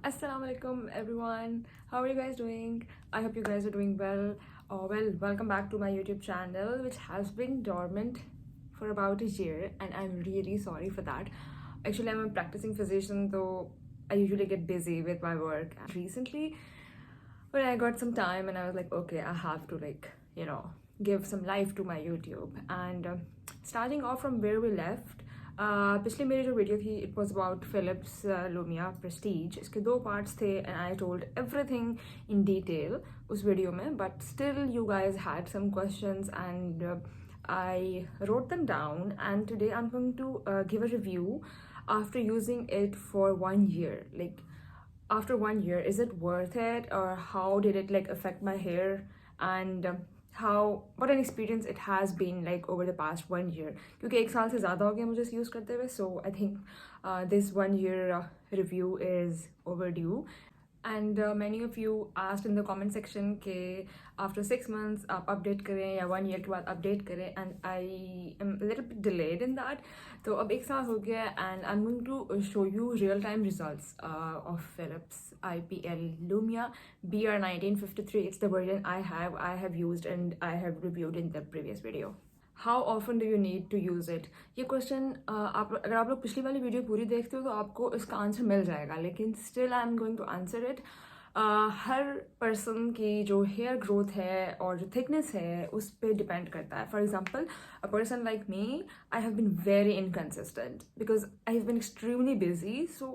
Assalamualaikum everyone. How are you guys doing? I hope you guys are doing well. Welcome back to my YouTube channel, which has been dormant for about a year, and I'm really sorry for that. Actually, I'm a practicing physician, though I usually get busy with my work. And recently, when I got some time, and I was like, okay, I have to give some life to my YouTube. And starting off from where we left, पिछली मेरी जो video थी it was about Philips Lumea Prestige. इसके दो parts थे and I told everything in detail उस video में, but still you guys had some questions and I wrote them down, and today I'm going to give a review after using it for 1 year. Like, after 1 year, is it worth it, or how did it like affect my hair, and what an experience it has been like over the past 1 year. क्योंकि एक साल से ज़्यादा हो गया मुझे इसे use करते हुए, so I think this 1 year review is overdue. And many of you asked in the comment section के after 6 months आप update करें या 1 year के बाद update करें, and I am a little bit delayed in that. तो अब एक साल हो गया and I'm going to show you real time results of Philips IPL Lumia BR1953. It's the version I have used and I have reviewed in the previous video. How often do you need to use it? ये question अगर आप लोग पिछली वाली video पूरी देखते हो तो आपको इसका आंसर मिल जाएगा, लेकिन still I am going to answer it. हर पर्सन की जो हेयर ग्रोथ है और जो थिकनेस है उस पर डिपेंड करता है. For example, a person like me, I have been very inconsistent because I have been extremely busy. So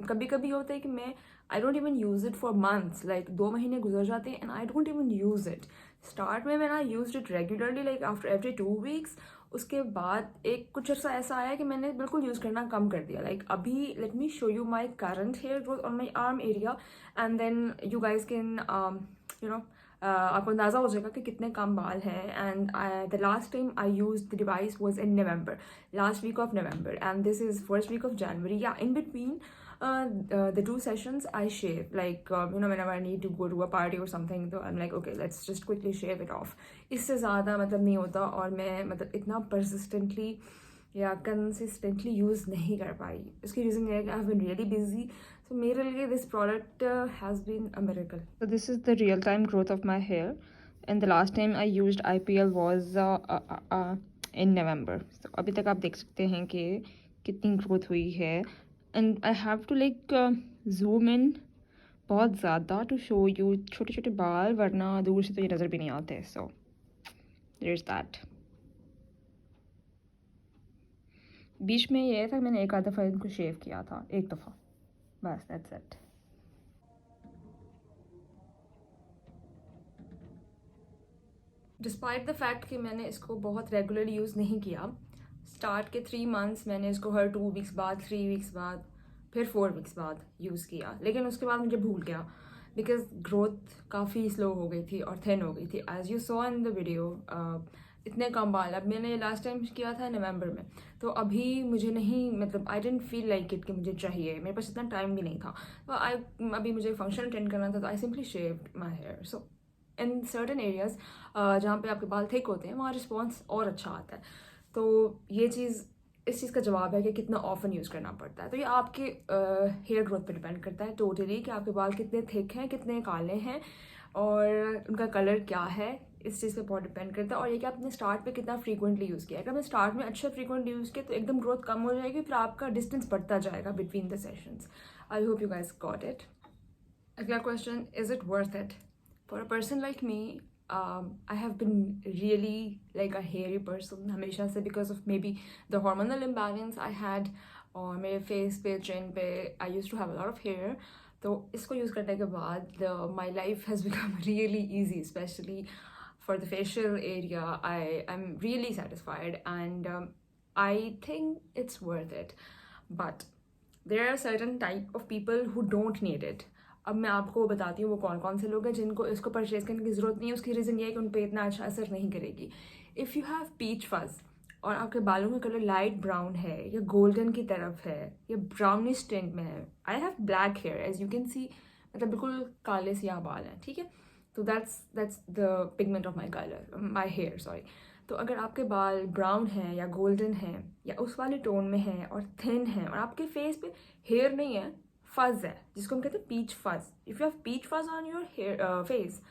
कभी कभी होता है कि मैं I don't even use it for months, like 2 महीने गुजर जाते हैं and I don't even use it. Start में मैंने use it regularly, like after every 2 weeks. उसके बाद एक कुछ अर्सा ऐसा आया कि मैंने बिल्कुल यूज़ करना कम कर दिया. लाइक अभी let me show you my current hair growth on my arm area, and then you guys can आपको अंदाज़ा हो जाएगा कि कितने कम बाल हैं. And the last time I use the device was in November, last week of November, and this is first week of January. या in between the 2 sessions I shave, like whenever I need to go to a party or something, so I'm like okay, let's just quickly shave it off. इससे ज़्यादा मतलब नहीं होता, और मैं मतलब इतना persistently या consistently यूज़ नहीं कर पाई. इसकी रीज़न ये है कि I've been really busy. So मेरे लिए this product has been a miracle. So this is the real time growth of my hair, and the last time I used IPL was in November. So अभी तक आप देख सकते हैं कि कितनी ग्रोथ हुई है. And I have to like zoom in बहुत ज़्यादा to show you छोटे छोटे बाल, वरना दूर से तो ये नज़र भी नहीं आते. So there's that. बीच में ये था मैंने एक आध दफ़ा इनको शेव किया था, एक दफ़ा बस, that's it. Despite the fact कि मैंने इसको बहुत रेगुलरली यूज़ नहीं किया, स्टार्ट के 3 मंथ्स मैंने इसको हर 2 वीक्स बाद, 3 वीक्स बाद, फिर 4 वीक्स बाद यूज़ किया, लेकिन उसके बाद मुझे भूल गया बिकॉज ग्रोथ काफ़ी स्लो हो गई थी और थिन हो गई थी. As you saw in the video, इतने कम बाल. अब मैंने लास्ट टाइम किया था नवंबर में, तो अभी मुझे नहीं, मतलब आई डेंट फील लाइक इट कि मुझे चाहिए, मेरे पास इतना टाइम भी नहीं था. तो अभी मुझे फंक्शन अटेंड करना था, तो I simply shaved my hair. So in certain areas जहाँ पे आपके बाल थिक होते हैं वहाँ रिस्पॉन्स और अच्छा आता है. तो ये चीज़, इस चीज़ का जवाब है कि कितना ऑफन यूज़ करना पड़ता है. तो ये आपके हेयर ग्रोथ पे डिपेंड करता है टोटली, कि आपके बाल कितने थिक हैं, कितने काले हैं, और उनका कलर क्या है. इस चीज़ पे बहुत डिपेंड करता है. और ये कि आपने स्टार्ट पे कितना फ्रीक्वेंटली यूज़ किया. अगर आपने स्टार्ट में अच्छा फ्रीक्वेंटली यूज़ किया तो एकदम ग्रोथ कम हो जाएगी, फिर आपका डिस्टेंस बढ़ता जाएगा between the sessions. I hope you guys got it. अगला question, is it worth it? For a person like me, I have been really like a hairy person हमेशा से, because of maybe the hormonal imbalance I had, और मेरे face पे, chin पे I used to have a lot of hair. तो इसको use करने के बाद my life has become really easy, especially for the facial area. I'm really satisfied, and I think it's worth it. But there are certain type of people who don't need it. अब मैं आपको बताती हूँ वो कौन कौन से लोग हैं जिनको इसको परचेज करने की ज़रूरत नहीं है. उसकी रीज़न ये है कि उन पर इतना अच्छा असर नहीं करेगी. If you have peach fuzz और आपके बालों का कलर लाइट ब्राउन है या गोल्डन की तरफ है या ब्राउनिश टिंट में है, I have black hair as you can see, मतलब बिल्कुल काले सियाह बाल हैं, ठीक है. तो that's the pigment of my colour, my hair, sorry. तो अगर आपके बाल ब्राउन हैं या गोल्डन हैं या उस वाले टोन में हैं और थिन हैं और आपके फेस पे हेयर नहीं है, फज है जिसको हम कहते हैं peach fuzz. If you have peach fuzz on your hair face,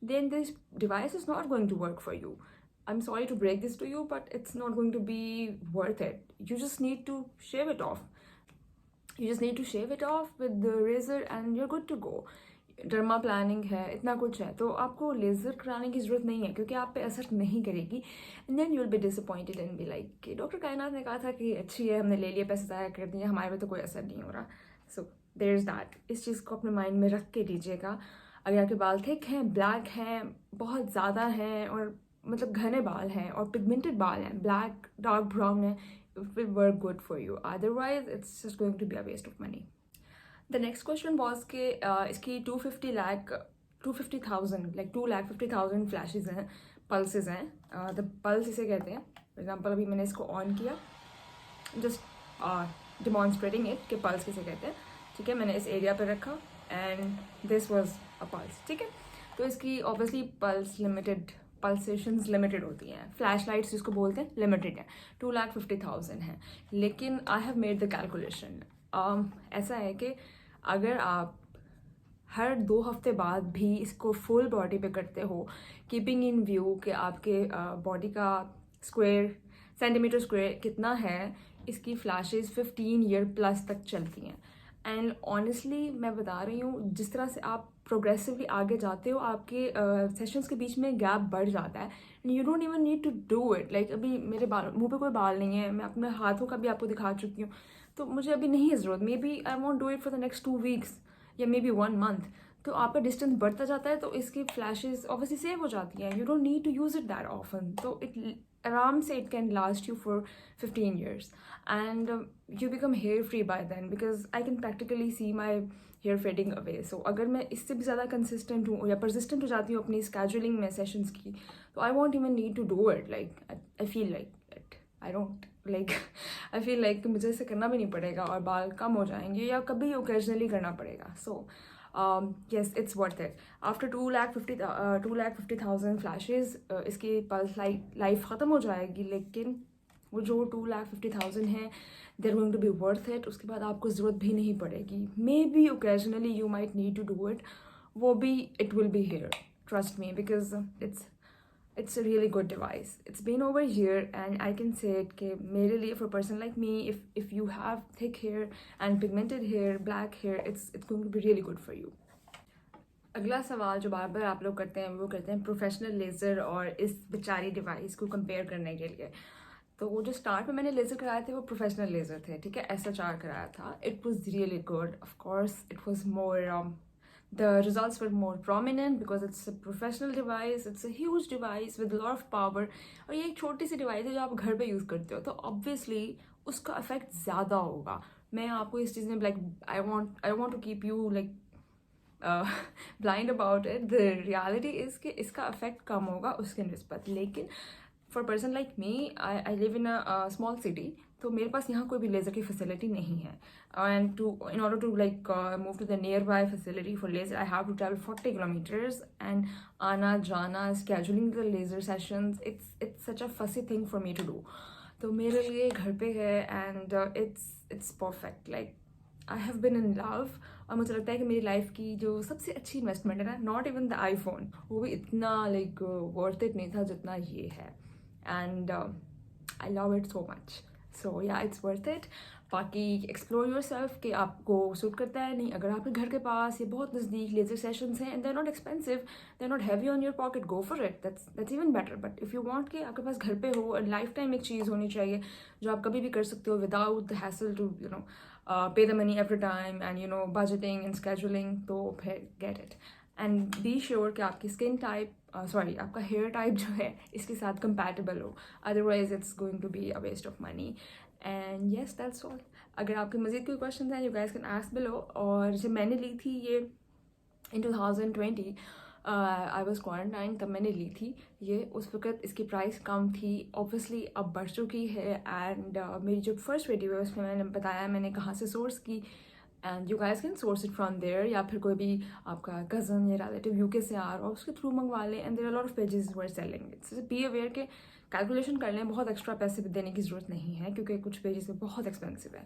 then this device is not going to work for you. I'm sorry to break this to you, but it's not going to be worth it. You just need to shave it off. You just need to shave it off with the razor and you're good to go. Derma planning है, इतना कुछ है, तो आपको laser कराने की ज़रूरत नहीं है क्योंकि आप पे असर नहीं करेगी. And then you will be disappointed and be like कि डॉक्टर कायनात ने कहा था कि अच्छी है, हमने ले लिया, पैसे ज़ाया कर दिए, हमारे पे तो कोई असर नहीं हो रहा. So there is that. इस चीज़ को अपने माइंड में रख के लीजिएगा. अगर आपके बाल थिक हैं, ब्लैक हैं, बहुत ज़्यादा हैं और मतलब घने बाल हैं और पिगमेंटेड बाल हैं, ब्लैक डार्क ब्राउन है, it will work good for you. Otherwise it's just going to be a waste of money. The next question was कि इसकी 250,000 like 250,000 flashes हैं, pulses हैं. The pulse इसे कहते हैं. For example अभी मैंने इसको ऑन किया, just demonstrating it कि pulse किसे कहते हैं. ठीक है, मैंने इस एरिया पे रखा and this was a pulse. ठीक है, तो इसकी obviously पल्सेशंस लिमिटेड होती हैं. फ्लैश लाइट्स जिसको बोलते हैं लिमिटेड है. 250,000 है. लेकिन I have made the calculation. ऐसा है कि अगर आप हर 2 हफ्ते बाद भी इसको फुल बॉडी पे करते हो, कीपिंग इन व्यू कि आपके बॉडी का सेंटीमीटर स्क्वायर कितना है, इसकी फ्लैशेस 15 ईयर प्लस तक चलती हैं. एंड ऑनेस्टली मैं बता रही हूँ, जिस तरह से आप प्रोग्रेसिवली आगे जाते हो, आपके सेशंस के बीच में गैप बढ़ जाता है. You don't even need to do it. Like अभी मेरे मुंह पे कोई बाल नहीं है, मैं अपने हाथों का भी आपको दिखा चुकी हूँ, तो मुझे अभी नहीं है ज़रूरत. Maybe I won't do it for the next 2 weeks या मे बी 1 मंथ. तो आपका डिस्टेंस बढ़ता जाता है तो इसकी फ्लैशेस ऑब्वियसली सेव हो जाती हैं. You don't need to use it that often. तो इट आराम से it can last you for 15 years and you become hair free by then because I can practically see my hair fading away. So अगर मैं इससे भी ज़्यादा consistent हूँ या persistent हो जाती हूँ अपनी scheduling में sessions की, तो I won't even need to do it. Like I feel like it. I don't like I feel like मुझे इसे करना भी नहीं पड़ेगा और बाल कम हो जाएंगे या कभी occasionally करना पड़ेगा. So yes, it's worth it. After 250,000 flashes इसकी पल्स लाइफ ख़त्म हो जाएगी, लेकिन वो जो 250,000 है they're going to be worth it. उसके बाद आपको ज़रूरत भी नहीं पड़ेगी. Maybe occasionally you might need to do it. वो भी it will be here. Trust me, because it's a really good device. It's been over a year and I can say it कि मेरे लिए for a person like me, if you have thick hair and pigmented hair, black hair, it's going to be really good for you. अगला सवाल जो बार बार आप लोग करते हैं वो करते हैं प्रोफेशनल लेज़र और इस बेचारी डिवाइस को कंपेयर करने के लिए. तो वो जो स्टार्ट में मैंने लेज़र कराए थे वो प्रोफेशनल लेज़र थे. ठीक है, SHR कराया था. It was really good. Of course it was more the results were more prominent because it's a professional device, it's a huge device with a lot of power. और ये एक छोटी सी device है जो आप घर पे यूज़ करते हो, तो ऑब्वियसली उसका इफेक्ट ज़्यादा होगा. मैं आपको इस चीज़ में like I want to keep you like blind about it. The reality is कि इसका इफेक्ट कम होगा उसके निस्बत. लेकिन for person like me, I live in a small city, तो मेरे पास यहाँ कोई भी लेज़र की फैसिलिटी नहीं है. And in order to like move to the nearby facility for laser, I have to travel 40 kilometers and आना जाना, scheduling the laser sessions, it's such a fussy thing for me to do. तो मेरे लिए घर पे है and it's perfect. Like I have been in love. और मुझे लगता है कि मेरी लाइफ की जो सबसे अच्छी इन्वेस्टमेंट है ना, नॉट इवन द iPhone, वो भी इतना लाइक वर्थ इट नहीं था जितना ये है. And I love it so much. So yeah it's worth it. बाकी एक्सप्लोर योर सेल्फ कि आपको सूट करता है नहीं. अगर आपके घर के पास ये बहुत नज़दीक लेज़र सेशंस हैं and they are not expensive, they are not heavy on your pocket, go for it. That's even better. But if you want कि आपके पास घर पे हो और लाइफ टाइम एक चीज़ होनी चाहिए जो आप कभी भी कर सकते हो without the hassle to you know pay the money every time and you know budgeting and scheduling, तो फिर get it. And be sure कि आपकी स्किन टाइप आपका हेयर टाइप जो है इसके साथ कंपैटिबल हो. Otherwise it's going to be a waste of money. And yes that's all. अगर आपके मज़ीद कोई क्वेश्चन हैं you guys can ask below. और जब मैंने ली थी ये इन 2020, आई वॉज क्वारंटाइन, तब मैंने ली थी ये. उस वक्त इसकी प्राइस कम थी, ऑब्वियसली अब बढ़ चुकी है. एंड मेरी जो फर्स्ट वीडियो है उसमें मैंने बताया मैंने कहाँ से सोर्स की. And you guys can source it from there, या फिर कोई भी आपका कज़न या रिलेटिव यूके से आ रहा हो उसके थ्रू मंगवा लें. And there are lot of pages were selling it's. Be aware के कैलकुलेशन कर लें, बहुत एक्स्ट्रा पैसे देने की ज़रूरत नहीं है क्योंकि कुछ पेजेस में बहुत एक्सपेंसिव है.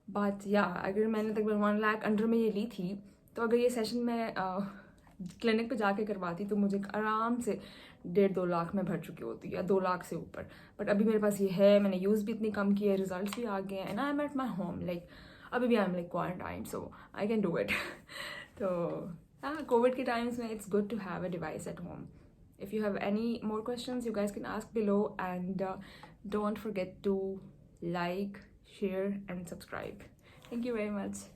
बट या अगर मैंने तकरीबन 1 लाख अंडर में ये ली थी, तो अगर ये सेशन मैं क्लिनिक पे जाके करवाती तो मुझे आराम से 1.5-2 लाख में भर चुकी होती, या 2 लाख से ऊपर. बट अभी मेरे पास ये है, मैंने यूज़ भी इतनी कम की है, रिजल्ट भी आ गए हैं, and I am at my home. Like अभी भी I am like quarantine, so I can do it. तो हाँ, कोविड के टाइम्स में it's good to have a device at home. If you have any more questions, you guys can ask below, and don't forget to like, share and subscribe. Thank you very much.